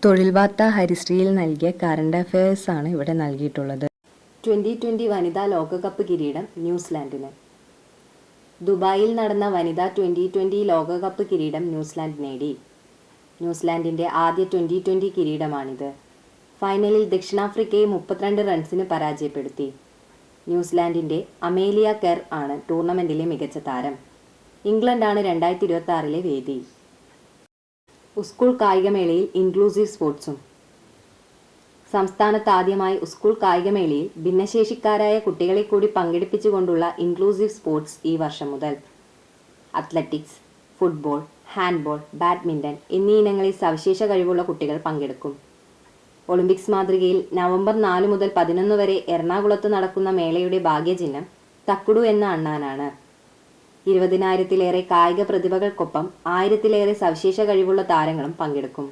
തൊഴിൽ വാർത്ത ഹരിശ്രീയിൽ നൽകിയ കറണ്ട് അഫയേഴ്സാണ് ഇവിടെ നൽകിയിട്ടുള്ളത്. 2020 വനിതാ ലോകകപ്പ് കിരീടം ന്യൂസിലാൻഡിന്. ദുബായിൽ നടന്ന വനിതാ 2020 ലോകകപ്പ് കിരീടം ന്യൂസിലാൻഡ് നേടി. ന്യൂസിലാൻഡിന്റെ ആദ്യ 2020 കിരീടമാണിത്. ഫൈനലിൽ ദക്ഷിണാഫ്രിക്കയെ 32 റൺസിന് പരാജയപ്പെടുത്തി. ന്യൂസിലാൻഡിന്റെ അമേലിയ കെർ ആണ് ടൂർണമെന്റിലെ മികച്ച താരം. ഇംഗ്ലണ്ടാണ് 2026 വേദി. സ്കൂൾ കായികമേളയിൽ ഇൻക്ലൂസീവ് സ്പോർട്സും. സംസ്ഥാനത്ത് ആദ്യമായി സ്കൂൾ കായികമേളയിൽ ഭിന്നശേഷിക്കാരായ കുട്ടികളെ കൂടി പങ്കെടുപ്പിച്ചുകൊണ്ടുള്ള ഇൻക്ലൂസീവ് സ്പോർട്സ് ഈ വർഷം മുതൽ. അത്ലറ്റിക്സ്, ഫുട്ബോൾ, ഹാൻഡ്ബോൾ, ബാഡ്മിൻ്റൺ എന്നീ ഇനങ്ങളിൽ സവിശേഷ കഴിവുള്ള കുട്ടികൾ പങ്കെടുക്കും. ഒളിമ്പിക്സ് മാതൃകയിൽ നവംബർ 4 മുതൽ 11 വരെ എറണാകുളത്ത് നടക്കുന്ന മേളയുടെ ഭാഗ്യചിഹ്നം തക്കുടു എന്ന അണ്ണാനാണ്. 20,000-ലേറെ കായിക പ്രതിഭകൾക്കൊപ്പം 1000-ലേറെ സവിശേഷ കഴിവുള്ള താരങ്ങളും പങ്കെടുക്കും.